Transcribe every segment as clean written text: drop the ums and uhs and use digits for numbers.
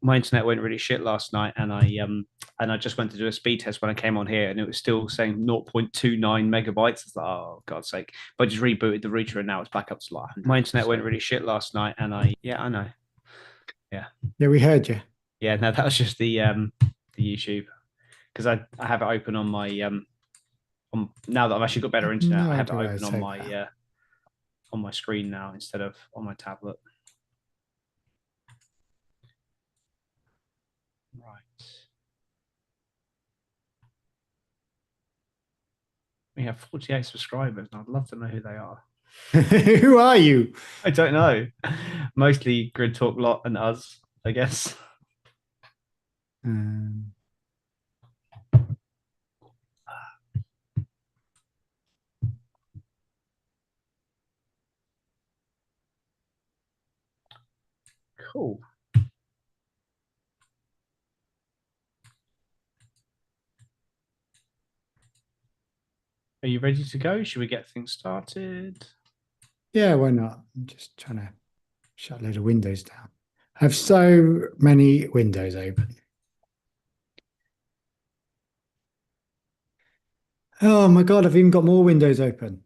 my internet went really shit last night, and I just went to do a speed test when I came on here, and it was still saying 0.29 megabytes. It's like, oh God's sake! But I just rebooted the router, and now it's back up to like 100. My internet went really shit last night, and I know, yeah, Yeah, we heard you. yeah. No, that was just the YouTube because I have it open on my now that I've actually got better internet, No I have it idea why open I on said my that. on my screen now instead of on my tablet. Right. We have 48 subscribers, and I'd love to know who they are. Who are you? I don't know. Mostly Grid Talk Lot and us, I guess. Um, Cool. Are you ready to go? Should we get things started? yeah, why not? I'm just trying to shut a load of windows down. I have so many windows open. Oh my God, I've even got more windows open.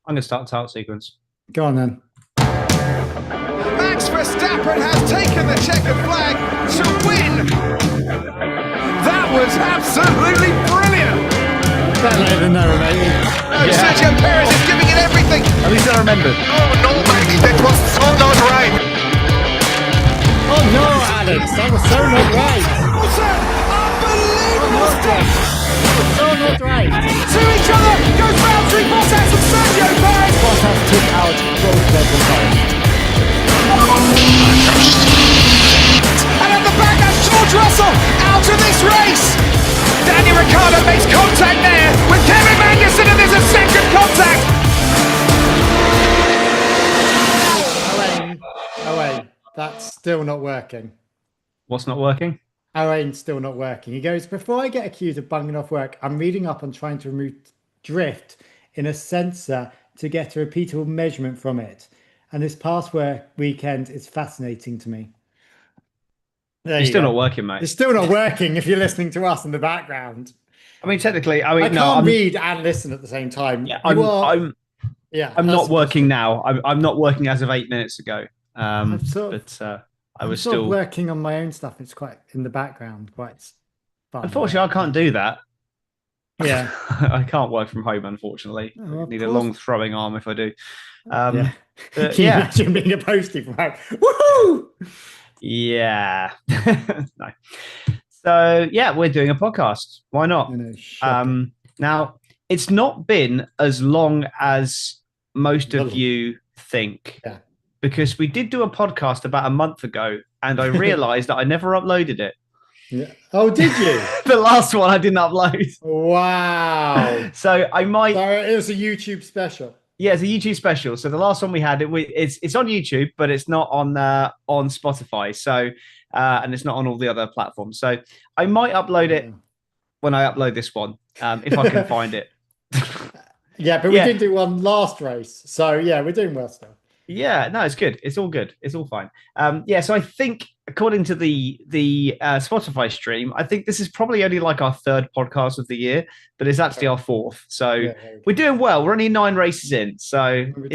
I'm going to start the title sequence. Go on then. Max Verstappen has taken the checkered flag to win. That was absolutely brilliant. Better late than never, mate. No, Sergio Perez is giving it everything. At least I remembered. Oh no, Max, that was so not right. Oh no, Alex, that was so not right. Unbelievable stuff. So not right. To each other goes Valtteri Bottas and Sergio Perez. Bottas took out both their components. And at the back, that's George Russell out of this race. Daniel Ricciardo makes contact there with Kevin Magnussen, and there's a second contact. Oh wait, that's still not working. What's not working? Owen's still not working. He goes, before I get accused of bunging off work, I'm reading up on trying to remove drift in a sensor to get a repeatable measurement from it. And this past weekend is fascinating to me. You're still not working, mate. It's still not working if you're listening to us in the background. I mean, technically, I can't read and listen at the same time. Yeah, I'm not working now. I'm not working as of 8 minutes ago. I was still working on my own stuff. It's quite in the background, quite fun. Unfortunately, I can't do that. Yeah, I can't work from home. Unfortunately, I need a long throwing arm if I do. Can you imagine being a postie from home? Woohoo! Yeah. No. So yeah, we're doing a podcast. Why not? Now it's not been as long as most of you think. Yeah. Because we did do a podcast about a month ago, and I realized that I never uploaded it. Yeah. Oh, did you? The last one I didn't upload. Wow. So I might. So it was a YouTube special. Yeah, it's a YouTube special. So the last one we had, it's on YouTube, but it's not on Spotify. So and it's not on all the other platforms. So I might upload it when I upload this one, if I can find it. Yeah, but we did do one last race. So yeah, we're doing well still. Yeah, no, it's good. It's all good. It's all fine. So I think according to the Spotify stream, I think this is probably only like our third podcast of the year, but it's actually our fourth. So we're doing well. We're only 9 races in. So One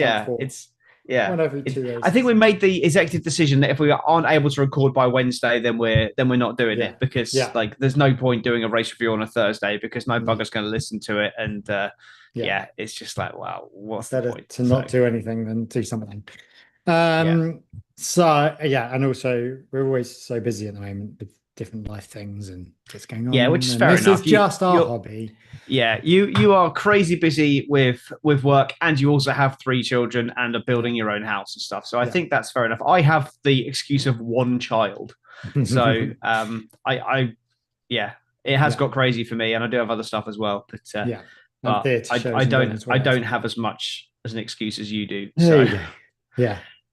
every 2 races. I think we made the executive decision that if we aren't able to record by Wednesday, then we're not doing it because like there's no point doing a race review on a Thursday because no bugger's going to listen to it and. It's just like, wow, what's the point? To not do anything than do something. So and also we're always so busy at the moment with different life things and just going on. Yeah, which is fair enough. This is just our hobby. Yeah, you are crazy busy with work, and you also have 3 children and are building your own house and stuff. So I think that's fair enough. I have the excuse of 1 child, so it has got crazy for me, and I do have other stuff as well. But I don't have as much as an excuse as you do. So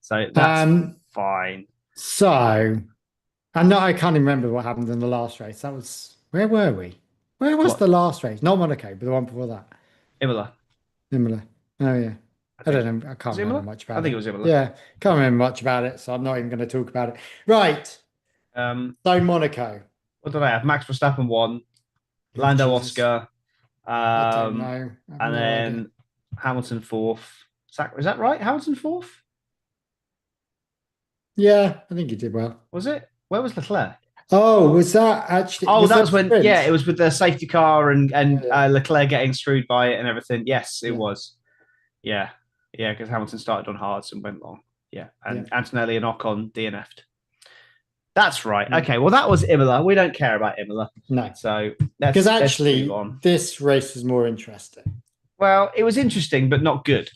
so that's fine. So I can't even remember what happened in the last race. That was where were we? Where was the last race? Not Monaco, but the one before that. Imola. Oh yeah. I don't know. I can't Was it remember Imola? much about I it. think it was Imola. Yeah, can't remember much about it, so I'm not even going to talk about it. Right. So Monaco. What did I have? Max Verstappen won. Oh, Lando Jesus. Oscar. I don't know. I have And no then idea. Hamilton fourth. Is that right? Hamilton fourth? Yeah, I think you did well. Was it? Where was Leclerc? Oh, was that actually? Oh, that was when. sprint? Yeah, it was with the safety car and Yeah. Leclerc getting screwed by it and everything. Yes, it Yeah. was. Yeah, yeah, because Hamilton started on hards and went long. Yeah, and Yeah. Antonelli and Ocon DNF'd. That's right. Yeah. Okay, well that was Imola. We don't care about Imola. No, So because let's actually, move on. this race was more interesting. Well, it was interesting, but not good.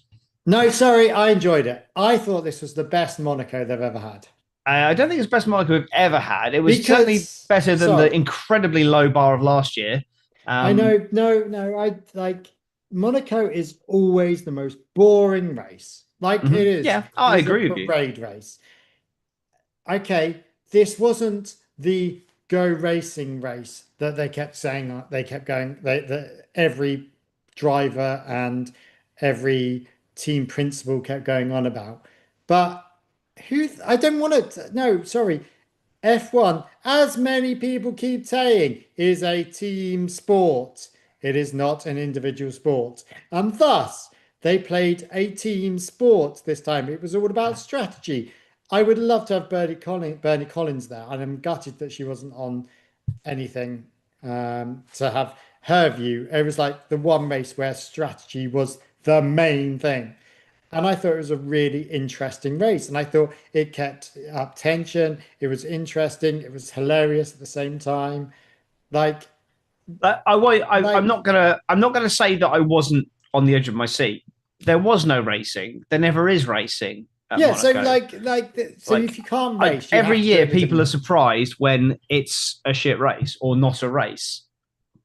No, sorry, I enjoyed it. I thought this was the best Monaco they've ever had. I don't think it's the best Monaco we've ever had. It was certainly better than the incredibly low bar of last year. I know, no. I like Monaco is always the most boring race. Like it is. Yeah, I agree with you. Parade race. Okay, this wasn't the go racing race that they kept saying. They kept going. Every driver and every team principal kept going on about. But I don't want to. No, sorry. F1, as many people keep saying, is a team sport. It is not an individual sport. And thus, they played a team sport this time. It was all about strategy. I would love to have Bernie Collins there, and I'm gutted that she wasn't on anything to have her view. It was like the one race where strategy was the main thing. And I thought it was a really interesting race. And I thought it kept up tension. It was interesting. It was hilarious at the same time. Like, I'm not gonna say that I wasn't on the edge of my seat. There was no racing. There never is racing. Yeah, Monaco. so if you can't race, every year people are surprised when it's a shit race or not a race.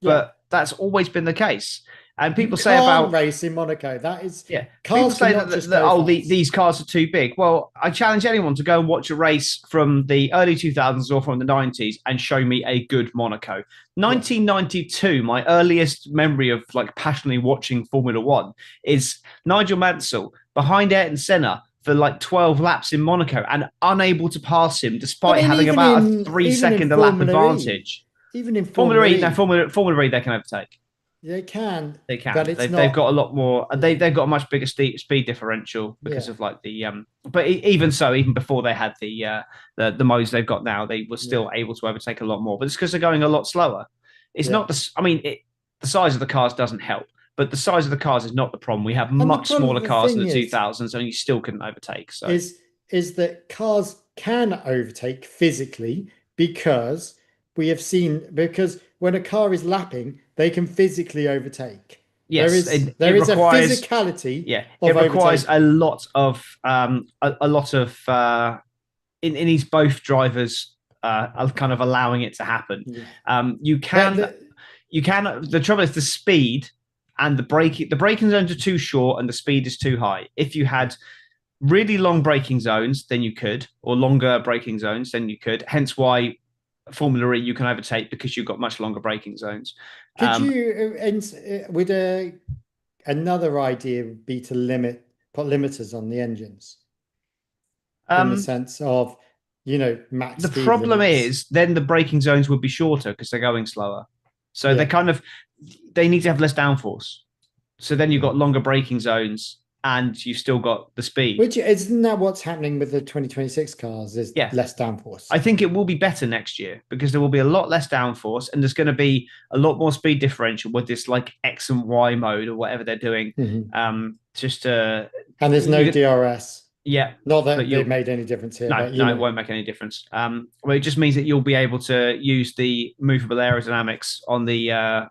But that's always been the case. And people say about race in Monaco. That is, People say that these cars are too big. Well, I challenge anyone to go and watch a race from the early 2000s or from the 90s and show me a good Monaco. 1992, my earliest memory of like passionately watching Formula One is Nigel Mansell behind Ayrton Senna for like 12 laps in Monaco and unable to pass him despite having about a 3-second lap advantage. Even in Formula E, Formula E, they can overtake. They can. But they've got a lot more. They've got a much bigger speed differential because of like the. But even so, even before they had the modes they've got now, they were still able to overtake a lot more. But it's because they're going a lot slower. It's not the. I mean, the size of the cars doesn't help, but the size of the cars is not the problem. We have much smaller cars in the 2000s, and you still couldn't overtake. So is that cars can overtake physically because we have seen when a car is lapping, they can physically overtake. Yes, there is a physicality. Yeah, it requires a lot of in these both drivers kind of allowing it to happen. Yeah. You can. The trouble is the speed and the braking zones are too short and the speed is too high. If you had really long braking zones, then you could, or longer braking zones, then you could. Hence why Formula E you can overtake because you've got much longer braking zones. Could you, would another idea would be to put limiters on the engines in the sense of, max. The problem is then the braking zones would be shorter because they're going slower. So they need to have less downforce. So then you've got longer braking zones and you've still got the speed. Which isn't that what's happening with the 2026 cars is less downforce. I think it will be better next year because there will be a lot less downforce and there's going to be a lot more speed differential with this like X and Y mode or whatever they're doing. Mm-hmm. And there's no DRS. Yeah. Not that it made any difference here. No, it won't make any difference. Well, it just means that you'll be able to use the movable aerodynamics on the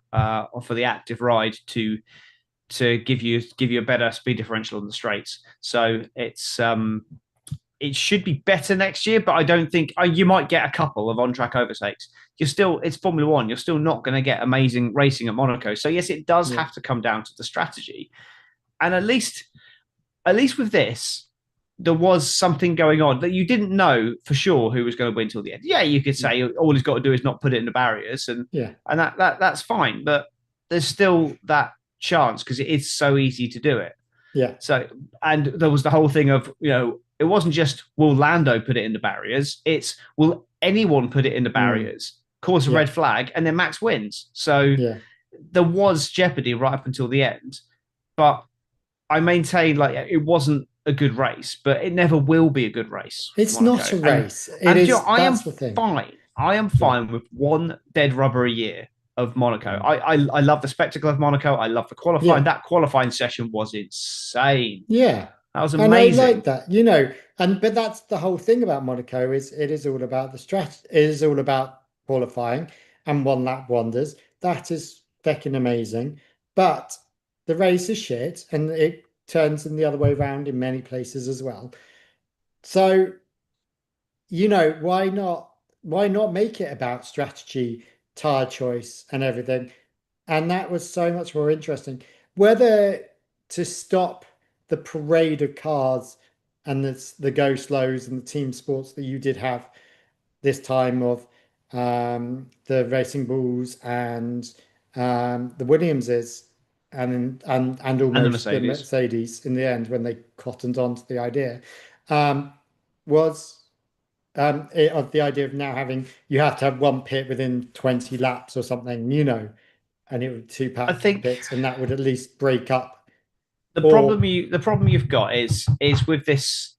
for the active ride to give you a better speed differential on the straights. So it should be better next year, but I don't think you might get a couple of on-track overtakes. It's Formula One. You're still not going to get amazing racing at Monaco. So yes, it does have to come down to the strategy. And at least with this, there was something going on that you didn't know for sure who was going to win till the end. Yeah, you could say all he's got to do is not put it in the barriers, and that's fine. But there's still that chance because it is so easy to do it. Yeah. So, and there was the whole thing of, it wasn't just will Lando put it in the barriers, it's will anyone put it in the barriers, cause a red flag, and then Max wins. So there was jeopardy right up until the end. But I maintain it wasn't a good race, but it never will be a good race. It's Monaco. not a race. That's the thing. Fine. I am fine with one dead rubber a year of Monaco. I love the spectacle of Monaco. I love the qualifying. That qualifying session was insane. Yeah. That was amazing. And I like that, but that's the whole thing about Monaco is it is all about the strategy. It is all about qualifying and one lap wonders. That is feckin' amazing. But the race is shit and it turns in the other way around in many places as well. So, why not make it about strategy, tire choice and everything? And that was so much more interesting. Whether to stop the parade of cars and the go slows and the team sports that you did have this time of the Racing Bulls and the Williamses and almost the Mercedes in the end when they cottoned on to the idea was of the idea of now having you have to have one pit within 20 laps or something, and it would two pits, and that would at least break up. The problem you've got is with this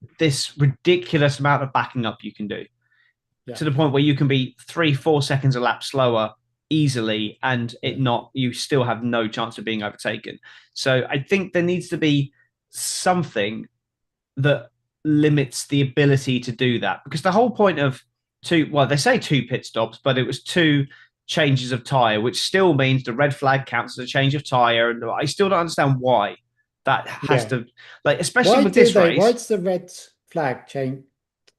ridiculous amount of backing up you can do to the point where you can be 3-4 seconds a lap slower easily, and you still have no chance of being overtaken. So I think there needs to be something that limits the ability to do that, because the whole point of they say 2 pit stops, but it was 2 changes of tire, which still means the red flag counts as a change of tire, and I still don't understand why that has to, especially with this race. Why's the red flag change?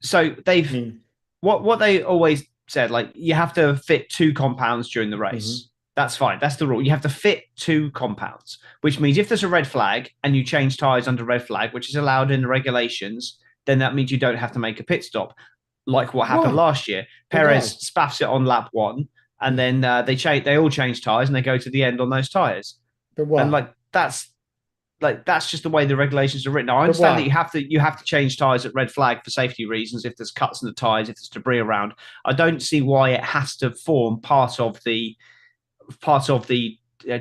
So they've what they always said, you have to fit 2 compounds during the race. That's fine. That's the rule. You have to fit 2 compounds, which means if there's a red flag and you change tires under red flag, which is allowed in the regulations, then that means you don't have to make a pit stop, like what happened last year. Perez spaffs it on lap 1, and then they all change tires and they go to the end on those tires. But why? And that's just the way the regulations are written. Now, I understand that you have to change tires at red flag for safety reasons if there's cuts in the tires, if there's debris around. I don't see why it has to form part of the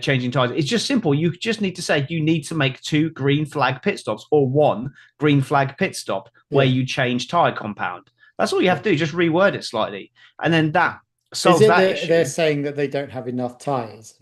changing tires. It's just simple. You just need to say you need to make 2 green flag pit stops or 1 green flag pit stop where you change tire compound. That's all you have to do. Just reword it slightly, and then that solves that issue. They're saying that they don't have enough tires.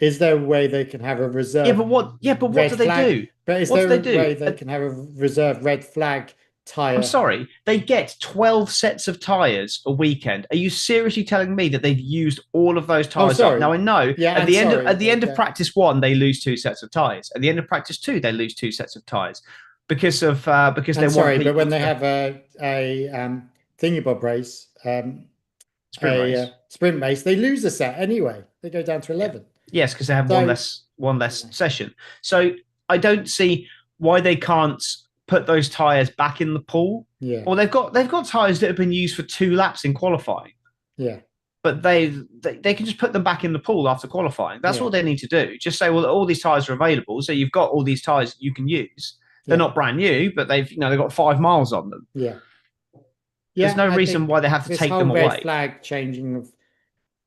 Is there a way they can have a reserve? But what do they do? But is there a way they can have a reserve red flag tire? I'm sorry, they get 12 sets of tires a weekend. Are you seriously telling me that they've used all of those tires up? Now I know at the end of practice 1 they lose 2 sets of tires. At the end of practice 2 they lose 2 sets of tires because they want people. But when they have a thingybob race, sprint race, they lose a set anyway. They go down to 11. Yes, because they have one less session. So I don't see why they can't put those tires back in the pool. Yeah. Or they've got tires that have been used for 2 laps in qualifying. Yeah. But they can just put them back in the pool after qualifying. That's what they need to do. Just say, well, all these tires are available, so you've got all these tires you can use. They're not brand new, but they've got 5 miles on them. Yeah. There's no reason why they have to take them away. This whole red flag changing of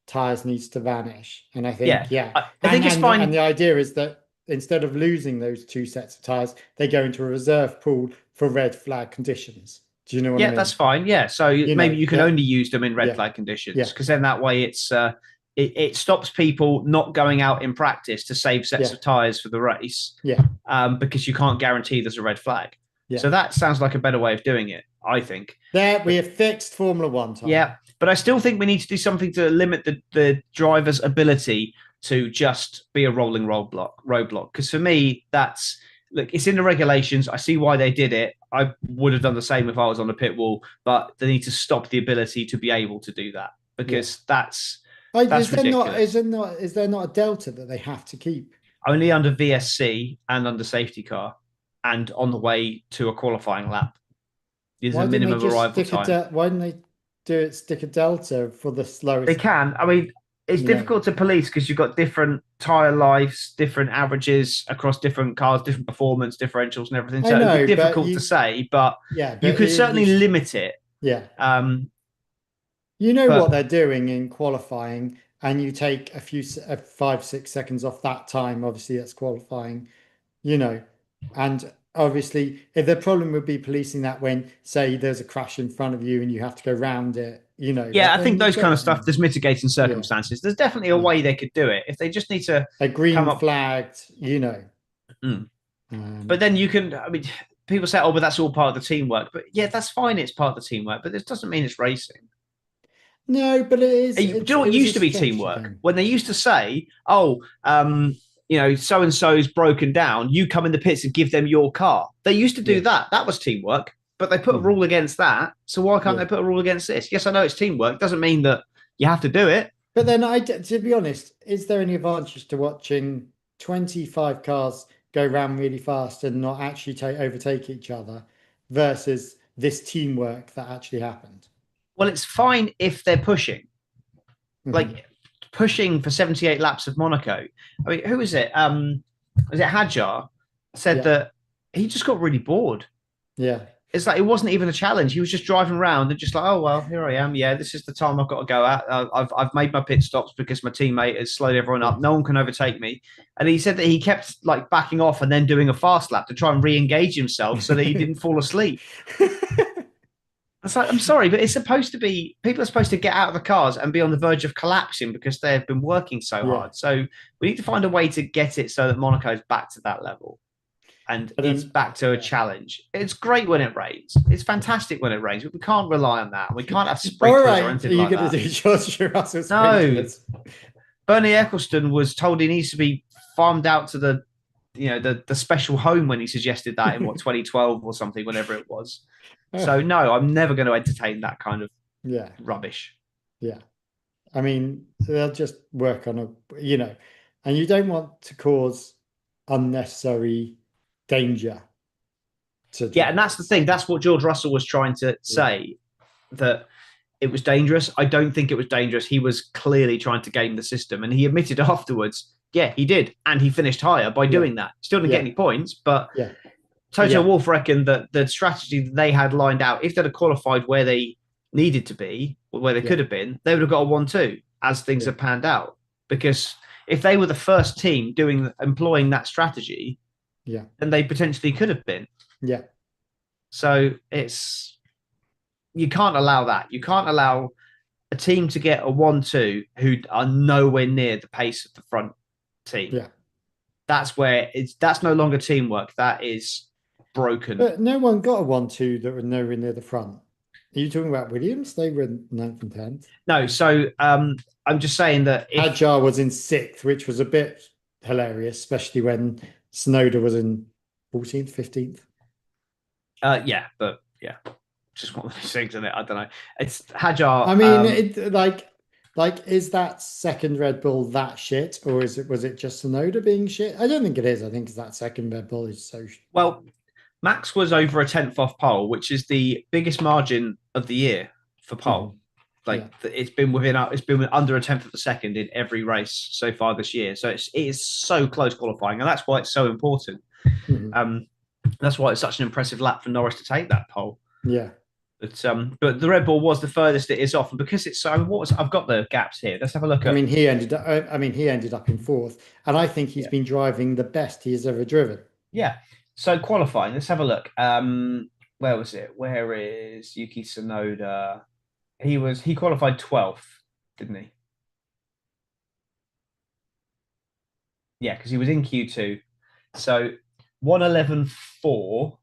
tires needs to vanish, and I think I think it's fine. And the idea is that instead of losing those 2 sets of tires, they go into a reserve pool for red flag conditions. Do you know what I mean? Yeah, that's fine. Yeah, so maybe you can only use them in red flag conditions, because then that way it stops people not going out in practice to save sets of tires for the race. Yeah. Because you can't guarantee there's a red flag. Yeah. So that sounds like a better way of doing it, I think. There, we have fixed Formula 1 time. Yeah, but I still think we need to do something to limit the driver's ability to just be a rolling roadblock. Because for me, it's in the regulations. I see why they did it. I would have done the same if I was on the pit wall, but they need to stop the ability to be able to do that, because that's ridiculous. Is there not a delta that they have to keep? Only under VSC and under safety car and on the way to a qualifying lap. There's a minimum arrival time. Why didn't they stick a delta for the slowest? They can. I mean, It's difficult to police because you've got different tyre lives, different averages across different cars, different performance differentials and everything. So it'd be difficult to say, but you could certainly limit it. Yeah. But what they're doing in qualifying, and you take a few 5-6 seconds off that time. Obviously, that's qualifying. And obviously, if the problem would be policing that when, say, there's a crash in front of you and you have to go round it. Yeah, I think those kind of stuff. There's mitigating circumstances. There's definitely a way they could do it if they just need to a green flagged. But then you can. I mean, people say, "Oh, but that's all part of the teamwork." But yeah, that's fine. It's part of the teamwork, but this doesn't mean it's racing. No, but it is. Do you know what used to be teamwork? When they used to say, "Oh, so and so's broken down. You come in the pits and give them your car." They used to do that. That was teamwork. But they put a rule against that. So why can't they put a rule against this? Yes, I know it's teamwork. Doesn't mean that you have to do it. But then, to be honest, is there any advantage to watching 25 cars go around really fast and not actually overtake each other versus this teamwork that actually happened? Well, it's fine if they're pushing. Like pushing for 78 laps of Monaco. I mean, who is it? Was it Hadjar? Said that he just got really bored. Yeah. It's like it wasn't even a challenge. He was just driving around and just like, oh well, here I am. Yeah, this is the time I've got to go at. I've made my pit stops because my teammate has slowed everyone up. No one can overtake me. And he said that he kept like backing off and then doing a fast lap to try and re-engage himself so that he didn't fall asleep. It's like, I'm sorry, but it's supposed to be, people are supposed to get out of the cars and be on the verge of collapsing because they've been working so hard. So we need to find a way to get it so that Monaco's back to that level. And it's back to a challenge. It's great when it rains. It's fantastic when it rains, but we can't rely on that. We can't have sprinklers or anything like that. Are you going to do George Russell sprinklers? No. Bernie Ecclestone was told he needs to be farmed out to the special home when he suggested that in 2012 or something, whenever it was. So no, I'm never going to entertain that kind of rubbish. Yeah. I mean, they'll just work on and you don't want to cause unnecessary danger. And that's the thing. That's what George Russell was trying to say, that it was dangerous. I don't think it was dangerous. He was clearly trying to game the system, and he admitted afterwards, he did, and he finished higher by doing that. Still didn't get any points, but Toto Wolff reckoned that the strategy that they had lined out, if they'd have qualified where they needed to be, or where they could have been, they would have got a 1-2 as things have panned out. Because if they were the first team employing that strategy, then they potentially could have been. Yeah. So you can't allow that. You can't allow a team to get a 1-2 who are nowhere near the pace of the front team. Yeah. That's no longer teamwork. That is broken. But no one got a 1-2 that were nowhere near the front. Are you talking about Williams? They were 9th and 10th. No, so I'm just saying that Hadjar was in 6th, which was a bit hilarious, especially when Tsunoda was in 14th, 15th. Just one of those things, isn't it? I don't know. It's Hadjar. I mean, is that second Red Bull that shit, or was it just Tsunoda being shit? I don't think it is. I think that second Red Bull is so shit. Well, Max was over a 10th off pole, which is the biggest margin of the year for pole. It's been under a 10th of a second in every race so far this year. So it is so close qualifying, and that's why it's so important. That's why it's such an impressive lap for Norris to take that pole. Yeah. But the Red Bull was the furthest it is off, and because it's so, I've got the gaps here. Let's have a look at. He ended up in 4th, and I think he's been driving the best he has ever driven. Yeah. So qualifying, let's have a look. Where was it? Where is Yuki Tsunoda? He qualified 12th, didn't he? Yeah, because he was in Q2. So 1:11.4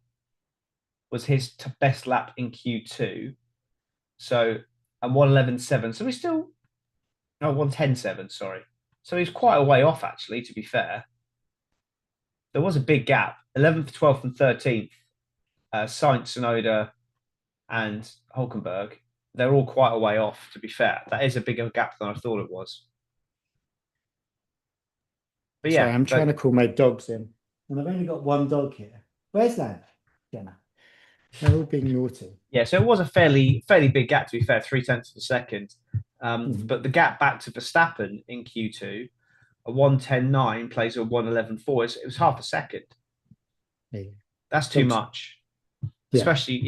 was his best lap in Q2. So, and 1:11.7. So he's still 1:10.7, sorry. So he's quite a way off, actually, to be fair. There was a big gap. 11th, 12th, and 13th. Sainz, Tsunoda, and Hulkenberg. They're all quite a way off, to be fair. That is a bigger gap than I thought it was. But yeah. Sorry, I'm trying to call my dogs in. And I've only got one dog here. Where's that, Jenna? They're all being naughty. Yeah, so it was a fairly big gap, to be fair, 0.3 of a second. But the gap back to Verstappen in Q2, a 1:10.9 plays a 1:11.4. It was half a second. Yeah. That's too much. Yeah. Especially,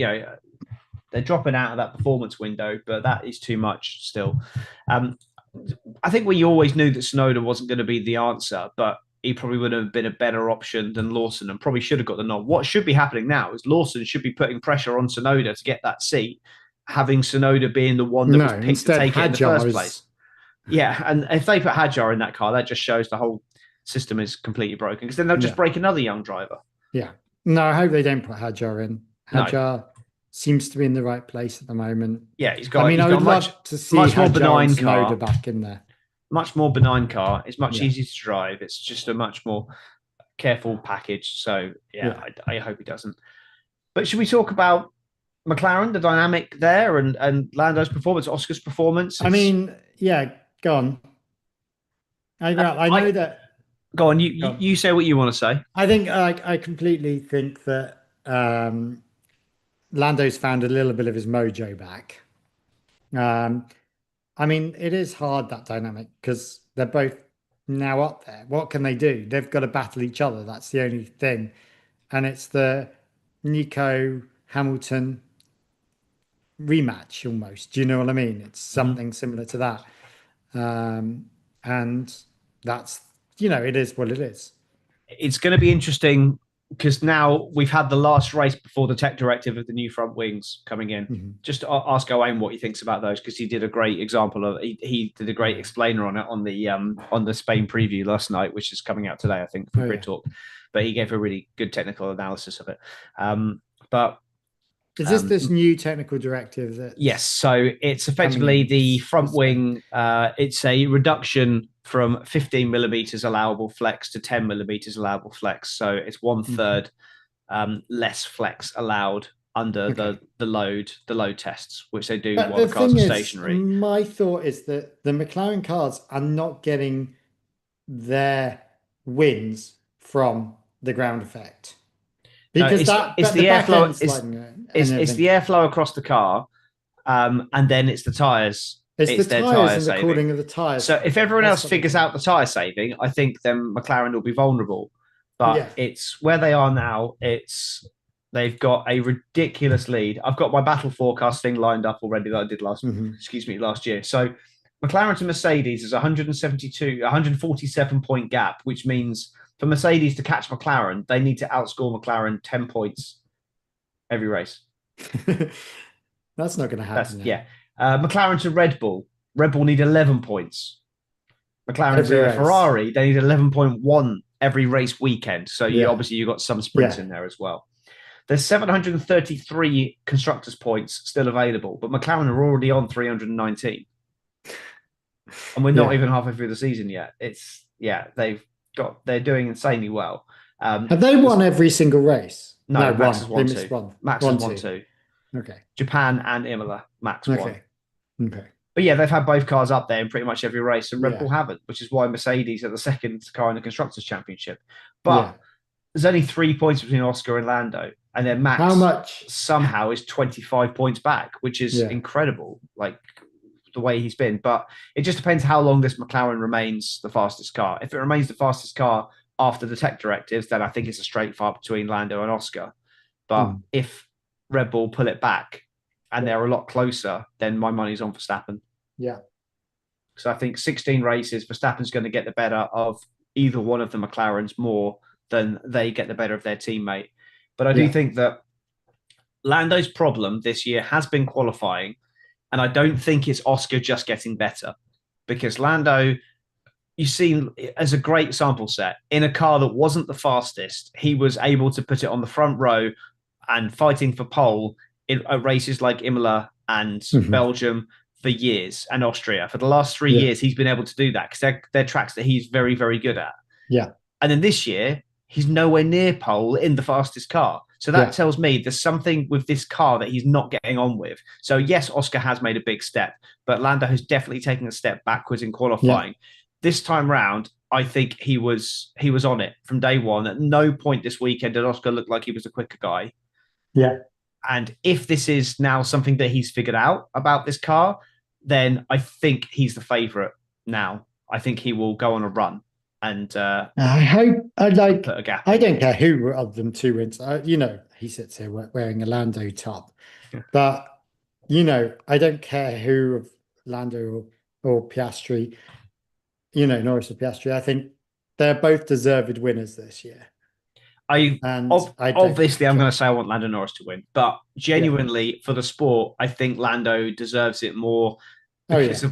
they're dropping out of that performance window, but that is too much still. I think we always knew that Tsunoda wasn't going to be the answer, but he probably would have been a better option than Lawson and probably should have got the nod. What should be happening now is Lawson should be putting pressure on Tsunoda to get that seat, having Tsunoda being the one that was picked to take it in the first place. Yeah, and if they put Hadjar in that car, that just shows the whole system is completely broken, because then they'll just break another young driver. Yeah. No, I hope they don't put Hadjar in. Hadjar seems to be in the right place at the moment. Yeah, he's got. I would love to see much more benign Hadjar car back in there. Much more benign car. It's much easier to drive. It's just a much more careful package. So I hope he doesn't. But should we talk about McLaren, the dynamic there, and Lando's performance, Oscar's performance? Go on. I know that. Go on. You say what you want to say. I think I completely think that Lando's found a little bit of his mojo back. It is hard, that dynamic, because they're both now up there. What can they do? They've got to battle each other. That's the only thing. And it's the Nico Hamilton rematch almost. Do you know what I mean? It's something similar to that. And that's, it is what it is. It's going to be interesting, because now we've had the last race before the tech directive of the new front wings coming in. Just ask Owain what he thinks about those, because he did a great example of he did a great explainer on it on the Spain preview last night, which is coming out today, I think, for Grid Talk. But he gave a really good technical analysis of it. But is this new technical directive? Yes, so it's effectively the front wing. It's a reduction from 15 millimeters allowable flex to 10 millimeters allowable flex. So it's 1/3 less flex allowed under the load tests, which they do while the cars are stationary. My thought is that the McLaren cars are not getting their wins from the ground effect. Because it's the airflow. It's the airflow across the car, and then it's the tyres. It's the tyres and the cooling of the tyres. So if everyone else figures out the tyre saving, I think then McLaren will be vulnerable. But it's where they are now. They've got a ridiculous lead. I've got my battle forecasting lined up already that I did last year. So McLaren to Mercedes is 147 point gap, which means for Mercedes to catch McLaren, they need to outscore McLaren 10 points every race. That's not going to happen. McLaren to Red Bull. Red Bull need 11 points. McLaren to Ferrari, they need 11.1 every race weekend. So obviously you've got some sprints in there as well. There's 733 constructors' points still available, but McLaren are already on 319. And we're not even halfway through the season yet. They're doing insanely well. Have they won every single race? No, Max has won two. One. Max has won two. Okay. Japan and Imola, Max won. Okay. But they've had both cars up there in pretty much every race, and Red Bull haven't, which is why Mercedes are the second car in the Constructors' Championship. But there's only 3 points between Oscar and Lando, and then Max somehow is 25 points back, which is incredible, like the way he's been. But it just depends how long this McLaren remains the fastest car. If it remains the fastest car after the tech directives, then I think it's a straight fight between Lando and Oscar. But if Red Bull pull it back and they're a lot closer, then my money's on Verstappen. Yeah. So I think 16 races, Verstappen's going to get the better of either one of the McLarens more than they get the better of their teammate. But I do think that Lando's problem this year has been qualifying, and I don't think it's Oscar just getting better, because Lando, you see, as a great sample set, in a car that wasn't the fastest, he was able to put it on the front row and fighting for pole in races like Imola and Belgium for years, and Austria. For the last 3 years, he's been able to do that because they're tracks that he's very, very good at. Yeah. And then this year, he's nowhere near pole in the fastest car. So that tells me there's something with this car that he's not getting on with. So yes, Oscar has made a big step, but Lando has definitely taken a step backwards in qualifying. Yeah. This time round, I think he was on it from day one. At no point this weekend did Oscar look like he was a quicker guy. Yeah. And if this is now something that he's figured out about this car, then I think he's the favourite now. I think he will go on a run and I hope. put a gap I in. don't care who of them two wins. He sits here wearing a Lando top, but I don't care who of Lando or Piastri. Norris or Piastri. I think they're both deserved winners this year. Obviously, I'm going to say I want Lando Norris to win, but genuinely for the sport, I think Lando deserves it more because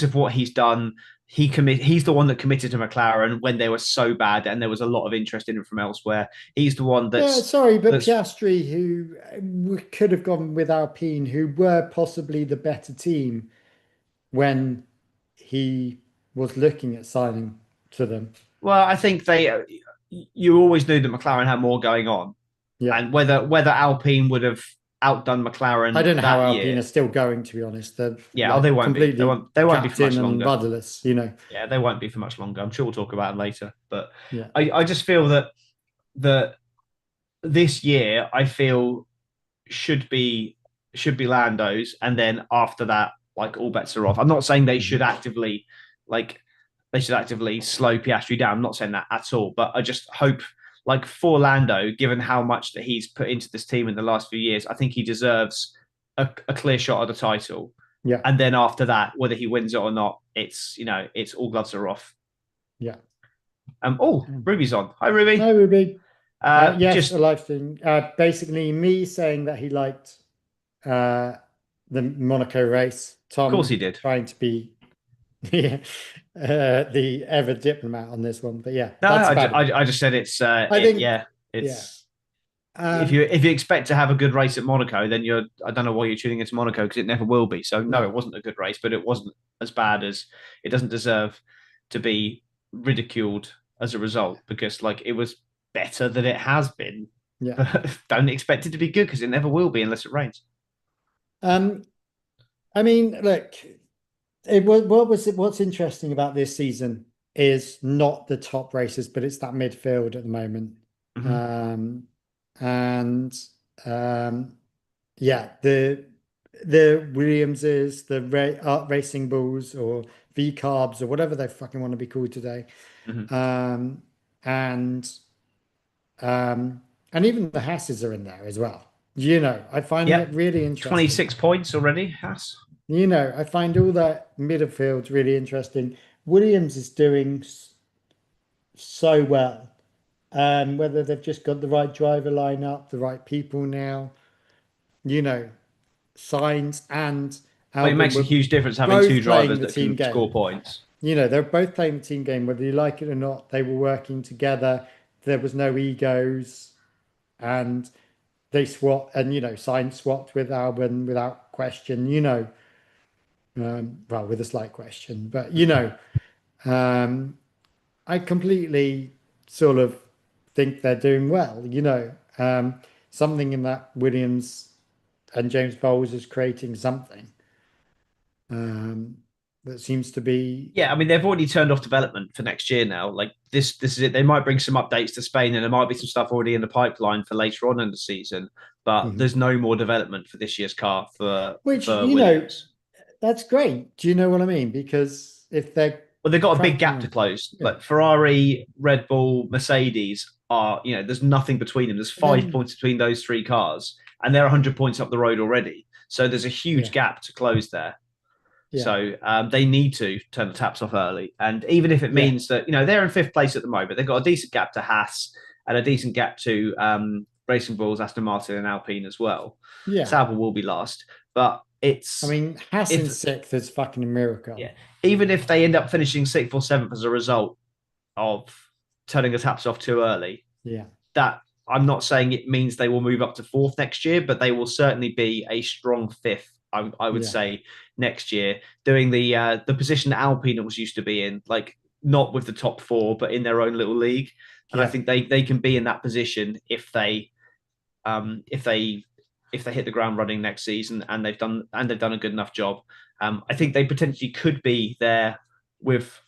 of what he's done. He's the one that committed to McLaren when they were so bad, and there was a lot of interest in him from elsewhere. He's the one that's Piastri, who could have gone with Alpine, who were possibly the better team when he was looking at signing to them. Well, I think you always knew that McLaren had more going on. Yeah. And whether Alpine would have outdone McLaren, I don't know how Alpine are still going, to be honest. They won't be. They won't be for much longer. Rudderless, Yeah, they won't be for much longer. I'm sure we'll talk about them later. But I just feel that this year I feel should be Lando's, and then after that, like, all bets are off. I'm not saying they should actively slow Piastri down. I'm not saying that at all, but I just hope, like, for Lando, given how much that he's put into this team in the last few years, I think he deserves a clear shot at the title. Yeah. And then after that, whether he wins it or not, it's all gloves are off. Yeah. Ruby's on. Hi, Ruby. Hi, Ruby. Yes, a live thing. Basically, me saying that he liked the Monaco race. Tom, of course he did. Trying to be the ever diplomat on this one, but I just said it's. If you expect to have a good race at Monaco, then I don't know why you're tuning into Monaco, because it never will be. So no, it wasn't a good race, but it wasn't as bad as it doesn't deserve to be ridiculed as a result, because it was better than it has been. Yeah. But don't expect it to be good, because it never will be unless it rains. I mean, look. What's interesting about this season is not the top races, but it's that midfield at the moment. Mm-hmm. The Williamses, the Racing Bulls, or V Carbs, or whatever they fucking want to be called today. Mm-hmm. And even the Hasses are in there as well. I find it really interesting. 26 points already, Haas. I find all that midfield really interesting. Williams is doing so well. Whether they've just got the right driver lineup, the right people now, Sainz and Albon, it makes a huge difference having two drivers that can score points. They're both playing the team game, whether you like it or not. They were working together. There was no egos, and they swapped. And Sainz swapped with Albon without question. With a slight question, but I completely sort of think they're doing well. Something in that Williams and James Bowles is creating something that seems to be. Yeah, I mean, they've already turned off development for next year now. Like this is it. They might bring some updates to Spain, and there might be some stuff already in the pipeline for later on in the season. But there's no more development for this year's car for Williams. That's great. Do you know what I mean? Because if they've got a big gap to close. Like Ferrari, Red Bull, Mercedes are, there's nothing between them. There's 5 points between those three cars, and they're 100 points up the road already. So there's a huge gap to close there. Yeah. So they need to turn the taps off early. And even if it means that, they're in 5th place at the moment, they've got a decent gap to Haas and a decent gap to Racing Bulls, Aston Martin and Alpine as well. Yeah. Sauber will be last. But Haas in 6th is fucking a miracle. Yeah. Even if they end up finishing 6th or 7th as a result of turning the taps off too early, that I'm not saying it means they will move up to 4th next year, but they will certainly be a strong 5th, I would say, next year, doing the position that Alpine was used to be in, like not with the top 4, but in their own little league. And I think they can be in that position if they hit the ground running next season, and they've done a good enough job. I think they potentially could be there with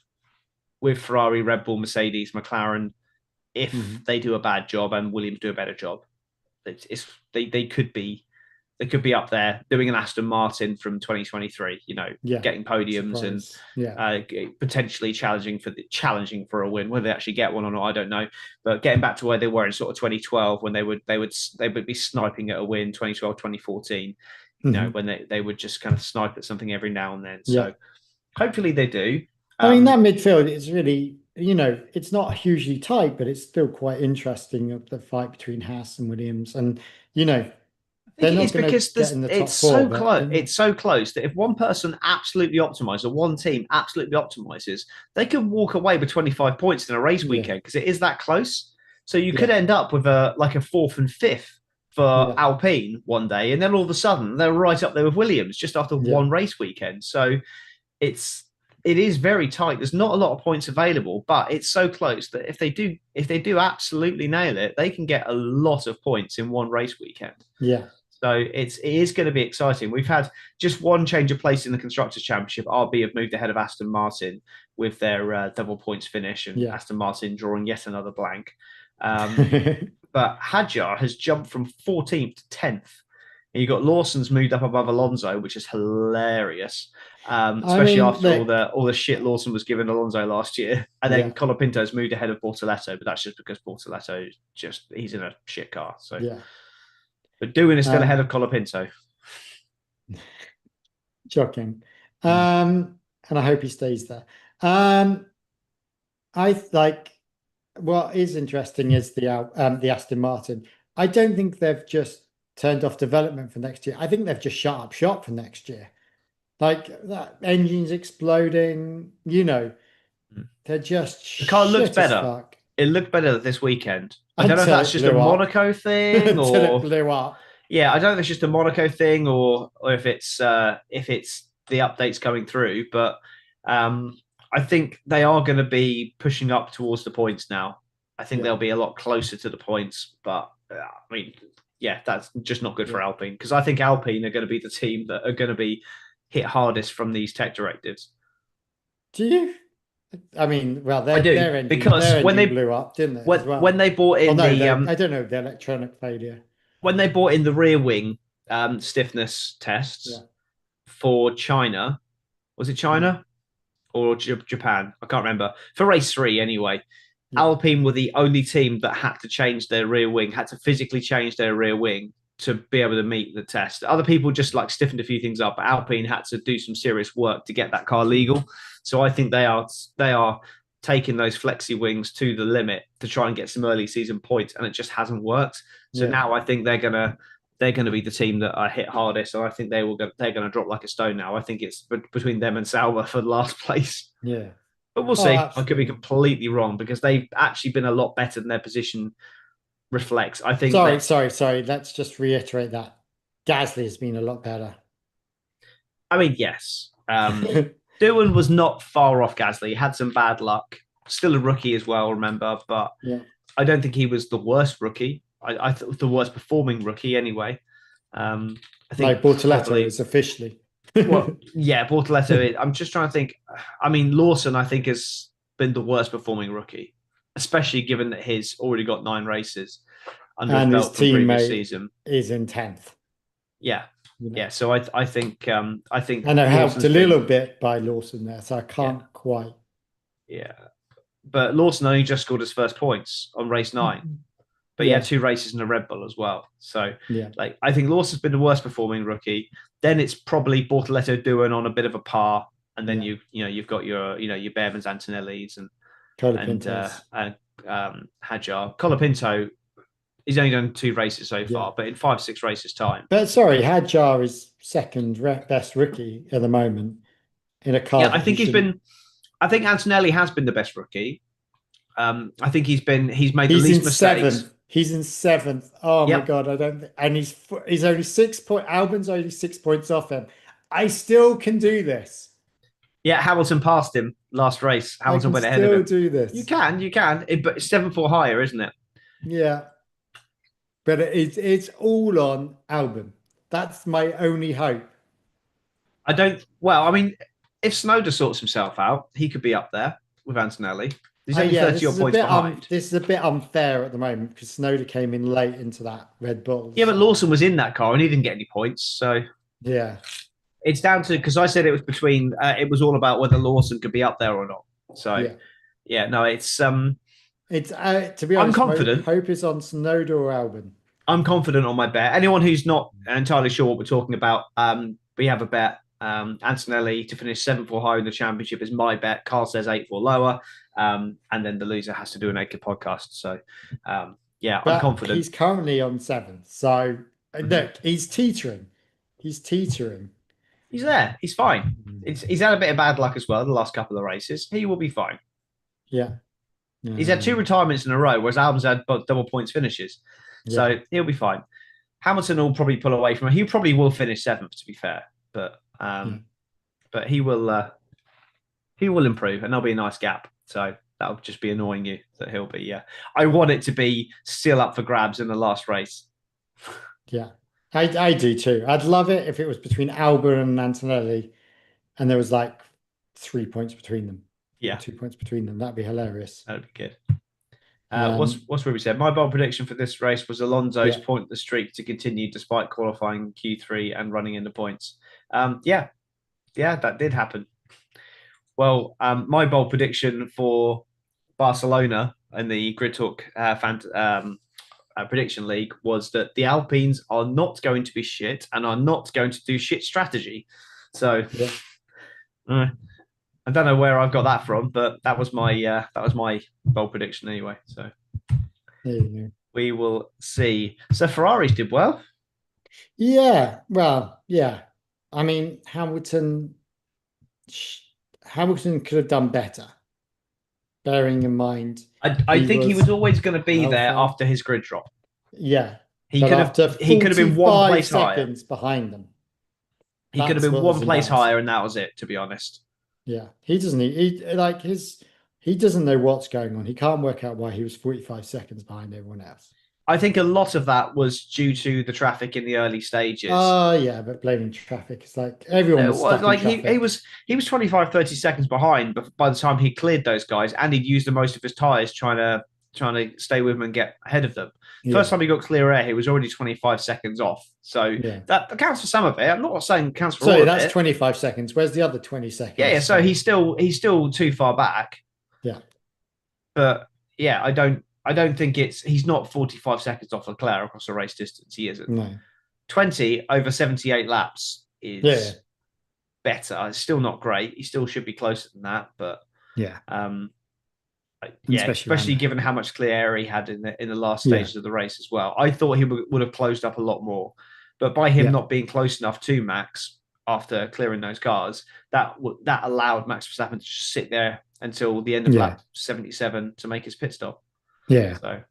Ferrari, Red Bull, Mercedes, McLaren, if they do a bad job and Williams do a better job. They could be they could be up there doing an Aston Martin from 2023. Getting podiums and potentially challenging for a win. Whether they actually get one or not, I don't know. But getting back to where they were in sort of 2012, when they would be sniping at a win. 2012, 2014. When they would just kind of snipe at something every now and then. So hopefully they do. I mean, that midfield is really, it's not hugely tight, but it's still quite interesting of the fight between Haas and Williams. And, I think it's because it's so close. It's so close that if one person absolutely optimizes, or one team absolutely optimizes, they could walk away with 25 points in a race weekend because it is that close. So you could end up with a 4th and 5th for Alpine one day, and then all of a sudden they're right up there with Williams just after one race weekend. So it is very tight. There's not a lot of points available, but it's so close that if they do absolutely nail it, they can get a lot of points in one race weekend. Yeah. So it is going to be exciting. We've had just one change of place in the Constructors' Championship. RB have moved ahead of Aston Martin with their double points finish, and Aston Martin drawing yet another blank. But Hadjar has jumped from 14th to 10th. And you got Lawson's moved up above Alonso, which is hilarious. Especially after all the shit Lawson was giving Alonso last year. And then Colapinto's moved ahead of Bortoleto, but that's just because Bortoleto he's in a shit car. So but Doohan is still ahead of Colapinto. Shocking. And I hope he stays there. What is interesting is the Aston Martin. I don't think they've just turned off development for next year. I think they've just shut up shop for next year. Like that engine's exploding, they're just the car looks better. It looked better this weekend. I don't know if that's just a Monaco thing or it blew up. Yeah, I don't know if it's just a Monaco thing or if it's the updates coming through, but I think they are going to be pushing up towards the points now. I think they'll be a lot closer to the points, but that's just not good for Alpine, because I think Alpine are going to be the team that are going to be hit hardest from these tech directives. Do you? I mean, well, I do, because when they blew up, didn't they? When they brought in I don't know, the electronic failure. When they brought in the rear wing stiffness tests for China, was it China or Japan? I can't remember. For race 3, anyway. Alpine were the only team that had to change their rear wing, had to physically change their rear wing to be able to meet the test. Other people just stiffened a few things up, but Alpine had to do some serious work to get that car legal. So I think they are taking those flexi wings to the limit to try and get some early season points, and it just hasn't worked. So now I think they're gonna be the team that are hit hardest, and I think they're gonna drop like a stone now. I think it's between them and Sauber for the last place. Yeah. But we'll see. Absolutely. I could be completely wrong, because they've actually been a lot better than their position reflects. I think. Sorry. Let's just reiterate that Gasly has been a lot better. I mean, yes. Doohan was not far off Gasly. He had some bad luck. Still a rookie as well, remember? But I don't think he was the worst rookie. I thought the worst performing rookie anyway. I think Bortoleto is officially. Bortoleto. I'm just trying to think. I mean, Lawson, I think, has been the worst performing rookie, especially given that he's already got 9 races under his belt from previous season. Is in 10th. Yeah. Yeah, so I think I know helped a little bit by Lawson there, so I can't quite. Yeah, but Lawson only just scored his first points on race 9, but he had 2 races in a Red Bull as well. So I think Lawson's been the worst performing rookie. Then it's probably Bortoleto Doohan on a bit of a par, and then you've got your Behrmans, Antonellis, and Hadjar. Colapinto. He's only done 2 races so far, but in 5-6 races time. But sorry, Hadjar is second best rookie at the moment in a car. Yeah, I think I think Antonelli has been the best rookie. I think he's made the least mistakes. He's in 7th. Oh my God, and he's only 6 points. Albon's only 6 points off him. I still can do this. Yeah, Hamilton passed him last race. Hamilton went ahead of him. Do this. You can, but it's 7 or higher, isn't it? Yeah. But it's all on Albon. That's my only hope. I mean, if Snowder sorts himself out, he could be up there with Antonelli. He's only 30 odd points behind. This is a bit unfair at the moment because Snowder came in late into that Red Bull. Yeah, but Lawson was in that car and he didn't get any points. So yeah, it's down to, because I said it was between, it was all about whether Lawson could be up there or not. So no, it's to be honest, I'm confident. Hope is on Snowder or Albon. I'm confident on my bet. Anyone who's not entirely sure what we're talking about, we have a bet. Antonelli to finish 7th or higher in the championship is my bet. Carl says 8th or lower. And then the loser has to do a naked podcast. So, I'm confident. He's currently on 7th. So, look, he's teetering. He's there. He's fine. He's had a bit of bad luck as well the last couple of races. He will be fine. Yeah. He's had 2 retirements in a row, whereas Albon's had double points finishes. So he'll be fine. Hamilton will probably pull away from him. He probably will finish 7th, to be fair. But he will improve, and there'll be a nice gap. So that'll just be annoying you that he'll be. Yeah, I want it to be still up for grabs in the last race. Yeah, I do too. I'd love it if it was between Albon and Antonelli, and there was like 3 points between them. Yeah, 2 points between them. That'd be hilarious. That'd be good. What's Ruby said? My bold prediction for this race was Alonso's pointless streak to continue despite qualifying Q3 and running into points. That did happen. Well, my bold prediction for Barcelona in the Grid Talk prediction league was that the Alpines are not going to be shit and are not going to do shit strategy. So I don't know where I've got that from, but that was my bold prediction anyway. So we will see. So Ferraris did well. Yeah, well, yeah. I mean, Hamilton could have done better, bearing in mind. I think he was always going to be there after his grid drop. Yeah, he could have been 1 place higher behind them. He could have been 1 place higher, and that was it. To be honest. Yeah, he doesn't know what's going on. He can't work out why he was 45 seconds behind everyone else. I think a lot of that was due to the traffic in the early stages. Oh, yeah, but blaming traffic, it's like everyone was stuck in traffic. He was 25, 30 seconds behind, but by the time he cleared those guys, and he'd used the most of his tyres trying to stay with them and get ahead of them. First time he got clear air, he was already 25 seconds off. So that counts for some of it. I'm not saying it counts for all of it. So that's 25 seconds. Where's the other 20 seconds? Yeah. So he's still too far back. Yeah. But yeah, I don't think he's not 45 seconds off Leclerc across a race distance. He isn't. No. 20 over 78 laps is better. It's still not great. He still should be closer than that, but especially given how much clear air he had in the last stages of the race as well. I thought he would have closed up a lot more, but by him not being close enough to Max after clearing those cars, that allowed Max Verstappen to just sit there until the end of lap 77 to make his pit stop. Yeah. So,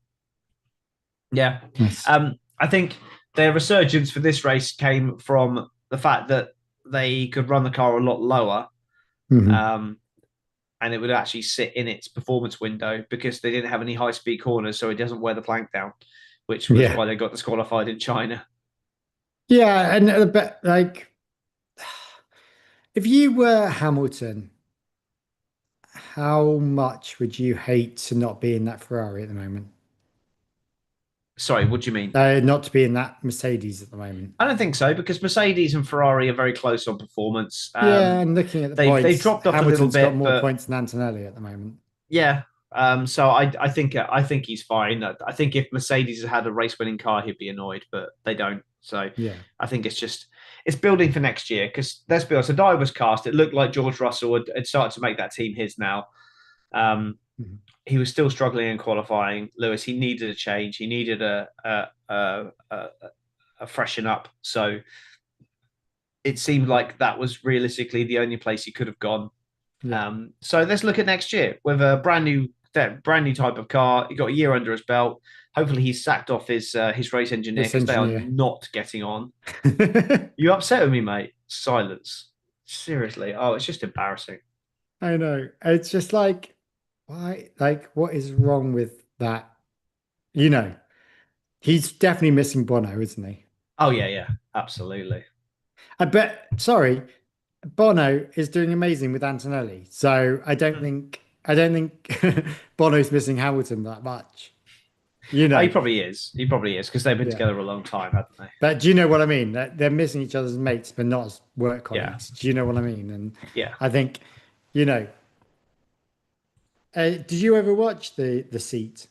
nice. I think their resurgence for this race came from the fact that they could run the car a lot lower. Mm-hmm. And it would actually sit in its performance window because they didn't have any high-speed corners, so it doesn't wear the plank down, which was why they got disqualified in China. Yeah, and but like, if you were Hamilton, how much would you hate to not be in that Ferrari at the moment? Sorry, what do you mean? Not to be in that Mercedes at the moment. I don't think so, because Mercedes and Ferrari are very close on performance. And looking at the points, they dropped off Hamilton's a little bit. Got more points than Antonelli at the moment. Yeah. So I think he's fine. I think if Mercedes had a race-winning car, he'd be annoyed, but they don't. So I think it's building for next year, because let's be honest, the die was cast. It looked like George Russell had started to make that team his now. He was still struggling in qualifying. Lewis, he needed a change. He needed a freshen up. So it seemed like that was realistically the only place he could have gone. So let's look at next year with a brand new type of car. He got a year under his belt. Hopefully he's sacked off his race engineer, because they are not getting on. You upset with me, mate. Silence. Seriously. Oh, it's just embarrassing. I know. It's just like, why? Like, what is wrong with that? You know, he's definitely missing Bono, isn't he? Oh, yeah, absolutely. Bono is doing amazing with Antonelli. So I don't think I don't think Bono's missing Hamilton that much. You Oh, know, he probably is. He probably is because they've been yeah. together a long time, haven't they? But do you know what I mean? They're missing each other's mates, but not as work Yeah. colleagues. Do you know what I mean? And Yeah. I think, you know, did you ever watch the Seat?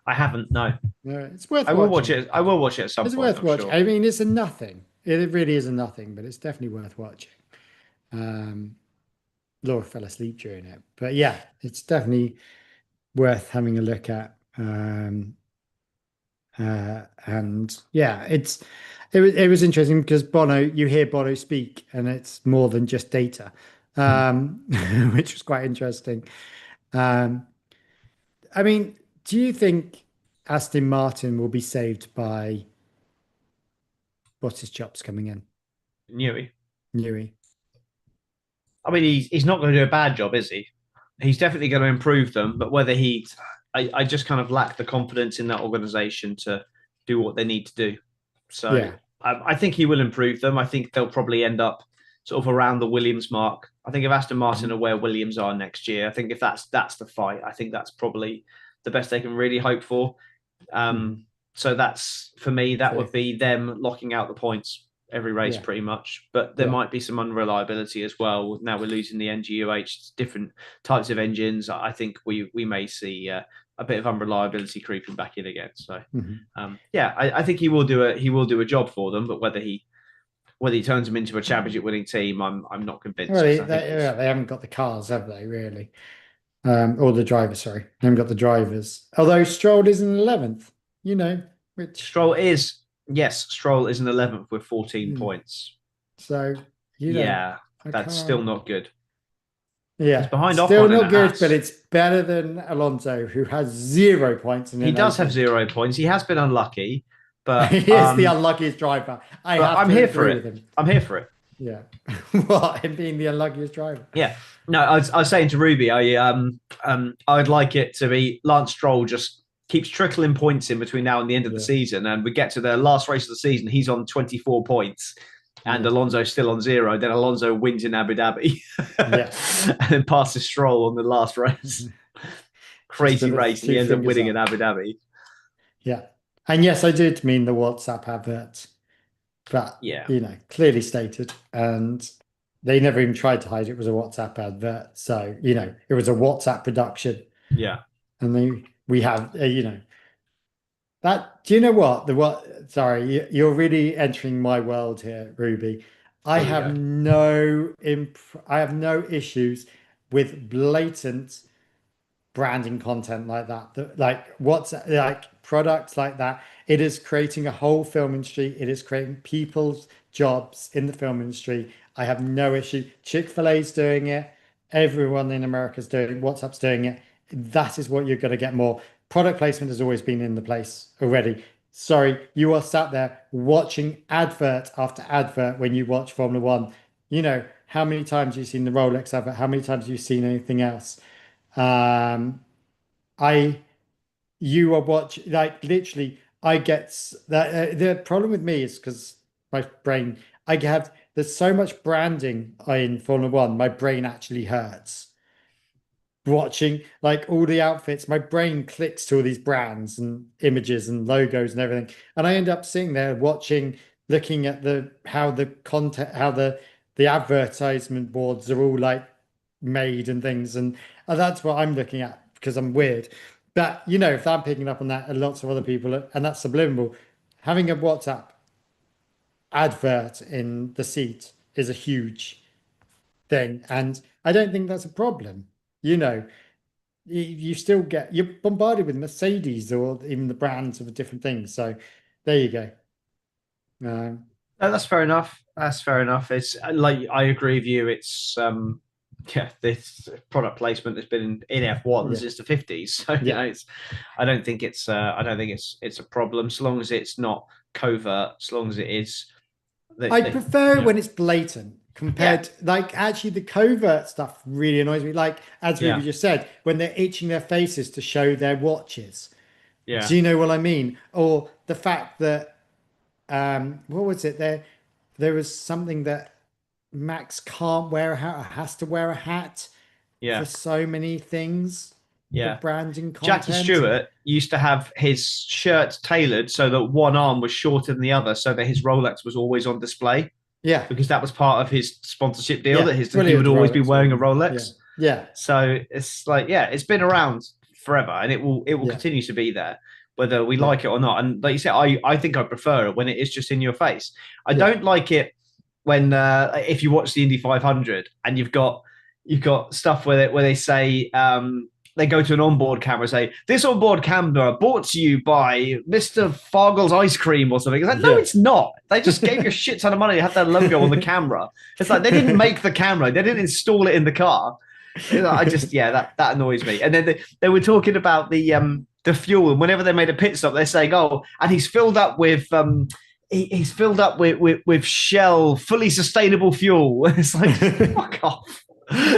I haven't. No. No, it's worth I will watch watching. it. I will watch it at some It's point. worth I'm watching. sure. I mean, it's a nothing. It really is a nothing, but it's definitely worth watching. Um, Laura fell asleep during it, but yeah, it's definitely worth having a look at. And yeah, it was interesting because Bono, you hear Bono speak, and it's more than just data, um, which was quite interesting. Um, I mean, do you think Aston Martin will be saved by what's his chops coming in? Newey. Newey. I mean, he's not going to do a bad job, is he? He's definitely going to improve them, but whether I just kind of lack the confidence in that organization to do what they need to do. So Yeah. I think he will improve them. I think they'll probably end up sort of around the Williams mark. I think if Aston Martin are where Williams are next year, I think if that's the fight, I think that's probably the best they can really hope for. So that's for me, that would be them locking out the points every race pretty much. But there might be some unreliability as well. Now we're losing the NGUH, different types of engines. I think we may see a bit of unreliability creeping back in again. So I think he will do a job for them. But whether he turns them into a championship winning team, I'm not convinced. Well, They haven't got the cars, have they, really? Or the drivers, sorry. They haven't got the drivers. Although Stroll is in 11th, which Stroll is in 11th with 14 points. So, that's still not good. Yeah, it's behind still Ocon not good, Haas. but it's better than Alonso, who has 0 points. He does have 0 points. He has been unlucky, but he is the unluckiest driver. I'm here for it. I'm here for it. Yeah, what, him being the unluckiest driver? Yeah. No, I was saying to Ruby, I'd like it to be Lance Stroll just keeps trickling points in between now and the end of the season, and we get to the last race of the season, he's on 24 points. And Alonso's still on 0. Then Alonso wins in Abu Dhabi, and then passes Stroll on the last race. Crazy race. He ends up winning in Abu Dhabi. Yeah, and yes, I did mean the WhatsApp advert, but clearly stated, and they never even tried to hide it was a WhatsApp advert. So it was a WhatsApp production. Yeah, and we have that. Do you know what sorry, you're really entering my world here, Ruby. I have no issues with blatant branding content like that. Like products like that. It is creating a whole film industry. It is creating people's jobs in the film industry. I have no issue. Chick-fil-A's doing it. Everyone in America's doing it. WhatsApp's doing it. That is what you're going to get more. Product placement has always been in the place already. Sorry, you are sat there watching advert after advert when you watch Formula One. How many times have you seen the Rolex advert? How many times have you seen anything else? You are watching, like, literally, I get that. The problem with me is because my brain, there's so much branding in Formula One, my brain actually hurts watching like all the outfits. My brain clicks to all these brands and images and logos and everything, and I end up sitting there looking at how the content, how the advertisement boards are all like made and things, and that's what I'm looking at because I'm weird. But if I'm picking up on that, and lots of other people, and that's subliminal, having a WhatsApp advert in the seat is a huge thing, and I don't think that's a problem. You still you're bombarded with Mercedes or even the brands of different things. So there you go. No, that's fair enough. That's fair enough. It's like, I agree with you. It's this product placement has been in F1 since the 50s. So I don't think it's a problem, so long as it's not covert, as long as it is. I prefer when it's blatant. Compared like, actually, the covert stuff really annoys me. Like, as Ruby just said, when they're itching their faces to show their watches. Yeah. Do you know what I mean? Or the fact that what was it? There was something that Max can't wear a hat or has to wear a hat for so many things. Yeah. The branding Jackie content. Stewart used to have his shirt tailored so that one arm was shorter than the other, so that his Rolex was always on display. Yeah. Because that was part of his sponsorship deal, that he would always be Rolex wearing a Rolex. Yeah. So it's like, it's been around forever, and it will continue to be there, whether we like it or not. And like you said, I think I prefer it when it is just in your face. I don't like it when if you watch the Indy 500 and you've got stuff where they say they go to an onboard camera and say, this onboard camera brought to you by Mr. Fargle's ice cream or something. It's like, no, it's not. They just gave you a shit ton of money to have their logo on the camera. It's like, they didn't make the camera. They didn't install it in the car. I just, that annoys me. And then they were talking about the fuel. And whenever they made a pit stop, they're saying, and he's filled up with... He's filled up with Shell fully sustainable fuel. It's like, fuck off.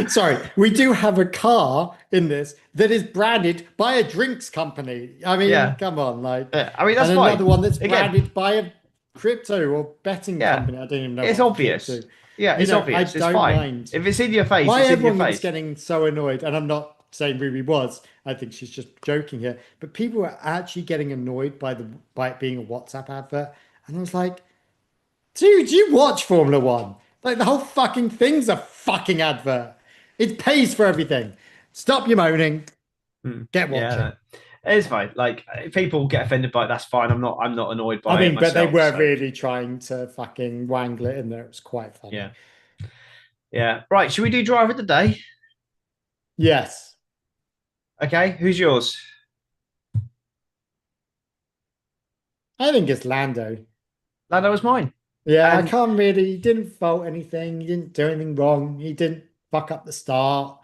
Sorry, we do have a car in this that is branded by a drinks company. I mean, come on, that's fine. Another one that's branded by a crypto or betting company. I don't even know. It's obvious. Yeah, it's obvious. It's fine. Mind. If it's in your face, why it's in your face. Everyone's getting so annoyed, and I'm not saying Ruby was. I think she's just joking here. But people are actually getting annoyed by it being a WhatsApp advert. And I was like, dude, you watch Formula One. Like, the whole fucking thing's a fucking advert. It pays for everything. Stop your moaning. Get watching. Yeah, it's fine. Like, if people get offended by it, that's fine. I'm not annoyed by it. I mean, myself, but they were really trying to fucking wangle it in there. It was quite funny. Yeah. Yeah. Right. Should we do driver of the day? Yes. Okay. Who's yours? I think it's Lando. Lando was mine. Yeah, I can't really. He didn't fault anything. He didn't do anything wrong. He didn't fuck up the start.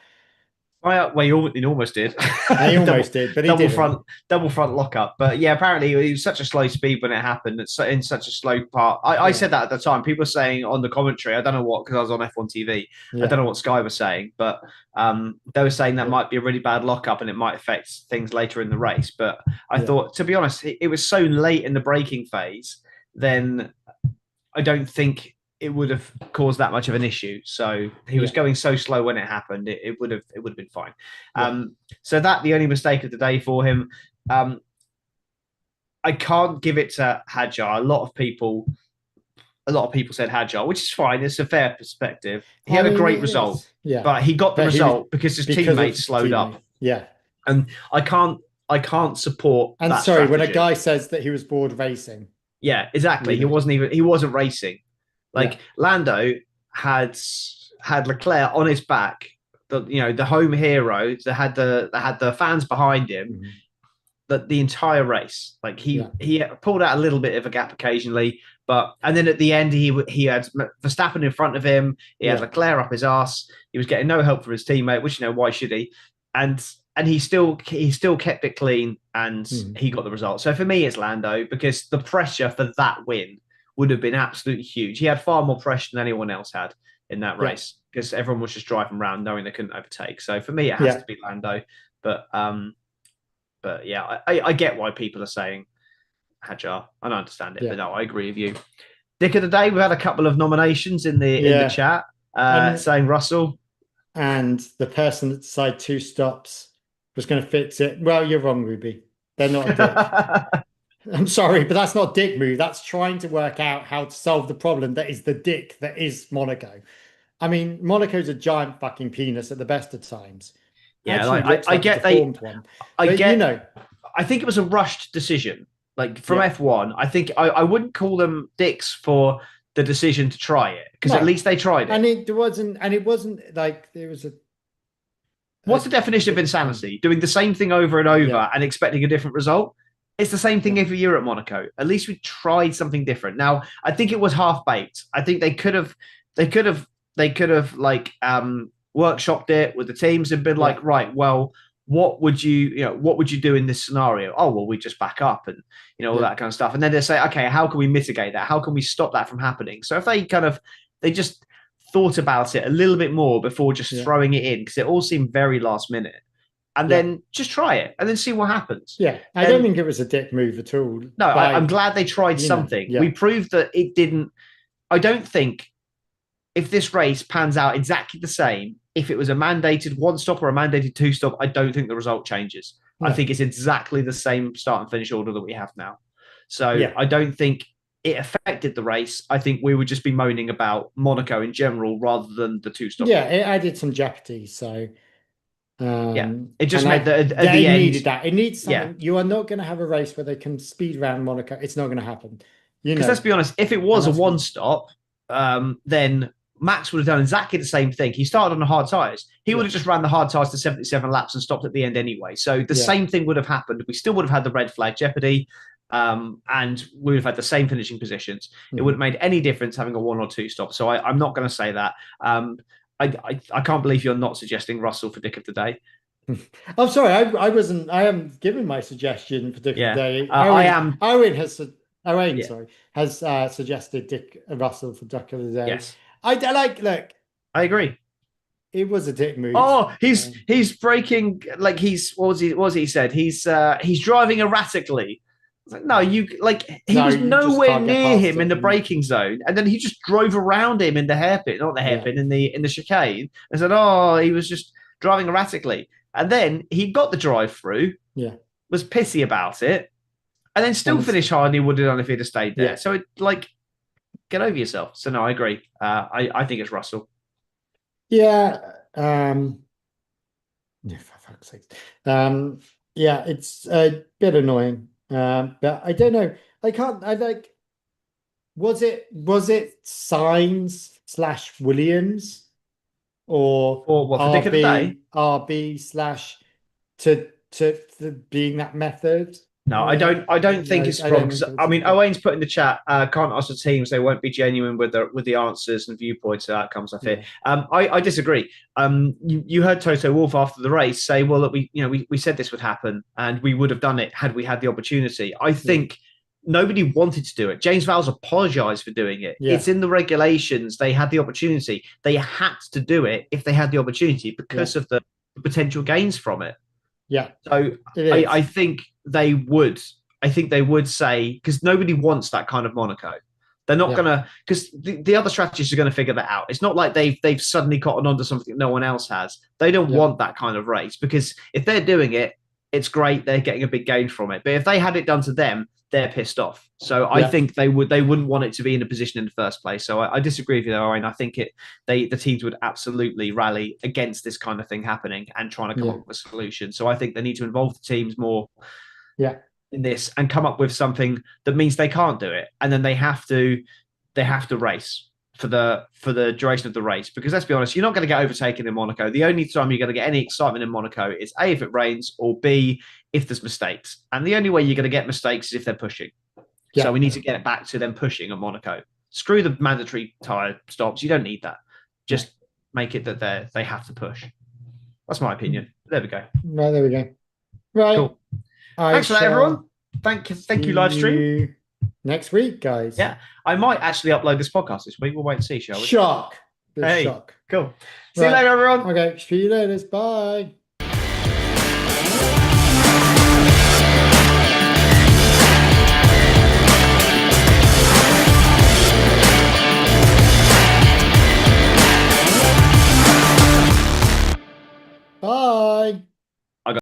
Well, he almost did. He almost did, but he didn't. Double front lockup. But yeah, apparently he was such a slow speed when it happened. It's in such a slow part. I said that at the time. People were saying on the commentary, I don't know what, because I was on F1 TV. I don't know what Sky was saying, but they were saying that might be a really bad lockup and it might affect things later in the race. But I thought, to be honest, it was so late in the braking phase, then I don't think it would have caused that much of an issue. So he was going so slow when it happened, it would have been fine. So that the only mistake of the day for him. I can't give it to Hadjar. A lot of people said Hadjar, which is fine. It's a fair perspective. He had a great result, but he got the result because his teammates slowed up. Yeah, and I can't support. And that sorry, strategy. when a guy says that he was bored racing. Yeah, exactly. He wasn't racing. Like Lando had Leclerc on his back, the home hero that had the fans behind him, the entire race. Like he pulled out a little bit of a gap occasionally, and then at the end he had Verstappen in front of him. He had Leclerc up his ass. He was getting no help from his teammate, which why should he? And he still kept it clean, and he got the result. So for me, it's Lando, because the pressure for that win would have been absolutely huge. He had far more pressure than anyone else had in that race, because everyone was just driving around knowing they couldn't overtake. So for me, it has to be Lando. But yeah, I get why people are saying Hadjar. I don't understand it, but no, I agree with you. Dick of the day, we've had a couple of nominations in the chat saying Russell. And the person that decided 2 stops was going to fix it. Well, you're wrong, Ruby. They're not a dick. I'm sorry, but that's not a dick move. That's trying to work out how to solve the problem that is the dick that is Monaco. I mean, Monaco's a giant fucking penis at the best of times. Yeah, I get I think it was a rushed decision. Like from F1, I think I wouldn't call them dicks for the decision to try it, because at least they tried it. And it wasn't like there was a. What's the definition of insanity? Doing the same thing over and over and expecting a different result? It's the same thing every year at Monaco. At least we tried something different. Now, I think it was half baked. I think they could have like workshopped it with the teams and been like, right, well, what would you do in this scenario? Oh, well, we just back up and all that kind of stuff. And then they say, okay, how can we mitigate that? How can we stop that from happening? So if they just thought about it a little bit more before just throwing it in, because it all seemed very last minute. And then just try it and then see what happens. Yeah, I don't think it was a dick move at all. No, I'm glad they tried something. We proved that it didn't. I don't think if this race pans out exactly the same if it was a mandated 1-stop or a mandated 2-stop, I don't think the result changes. No. I think it's exactly the same start and finish order that we have now. So Yeah. I don't think it affected the race. I think we would just be moaning about Monaco in general rather than the 2-stop. Yeah, it added some jeopardy. So it just and meant that at they the end, needed that. It needs something. Yeah. You are not going to have a race where they can speed around Monaco. It's not going to happen. Because let's be honest, if it was a 1-stop, then Max would have done exactly the same thing. He started on the hard tyres. He would have just ran the hard tyres to 77 laps and stopped at the end anyway. So the same thing would have happened. We still would have had the red flag jeopardy, and we would have had the same finishing positions. It wouldn't have made any difference having a 1 or 2 stop. So I'm not going to say that. I can't believe you're not suggesting Russell for Dick of the Day. I'm sorry, I wasn't. I am giving my suggestion for Dick of the Day. I am. Owen has suggested Dick Russell for Dick of the Day. Yes, look. I agree. It was a dick move. Oh, he's braking like what was he said? He's driving erratically. Like, no, he was nowhere near him in the braking zone, and then he just drove around him in the hairpin, not the hairpin, in the chicane, and said, "Oh, he was just driving erratically." And then he got the drive through, was pissy about it, and then still finished harder than he would have done if he'd have stayed there. So get over yourself. So no, I agree. I think it's Russell. Yeah. For fuck's sake. Yeah, it's a bit annoying. But I don't know. Was it Sainz / Williams or what for Dick of the Day? RB / to being that method? No, I don't think it's wrong. Because I mean, Owen's put in the chat, can't ask the teams, they won't be genuine with the answers and viewpoints and outcomes. I fear. I disagree. You heard Toto Wolff after the race say, well, that we said this would happen and we would have done it had we had the opportunity. I think nobody wanted to do it. James Vowles apologized for doing it. It's in the regulations. They had the opportunity. They had to do it if they had the opportunity because of the potential gains from it. Yeah. So I think they would. I think they would say, because nobody wants that kind of Monaco. They're not gonna, because the other strategists are going to figure that out. It's not like they've suddenly gotten onto something no one else has. They don't want that kind of race, because if they're doing it, it's great. They're getting a big gain from it. But if they had it done to them, they're pissed off. So I think they wouldn't want it to be in a position in the first place. So I disagree with you, Owen. I think the teams would absolutely rally against this kind of thing happening and trying to come up with a solution. So I think they need to involve the teams more in this and come up with something that means they can't do it. And then they have to race for the duration of the race, because let's be honest, you're not going to get overtaken in Monaco. The only time you're going to get any excitement in Monaco is A, if it rains, or B, if there's mistakes. And the only way you're going to get mistakes is if they're pushing. So we need to get back to them pushing at Monaco. Screw the mandatory tyre stops. You don't need that. Just make it that they have to push. That's my opinion. There we go. Right, there we go. Right. Cool. Thanks for that, everyone. Thank you, live stream. Next week, guys. Yeah, I might actually upload this podcast this week. We'll wait and see, shall we? Shock. Hey, shock. cool. See you later, everyone. Okay, see you later. Bye.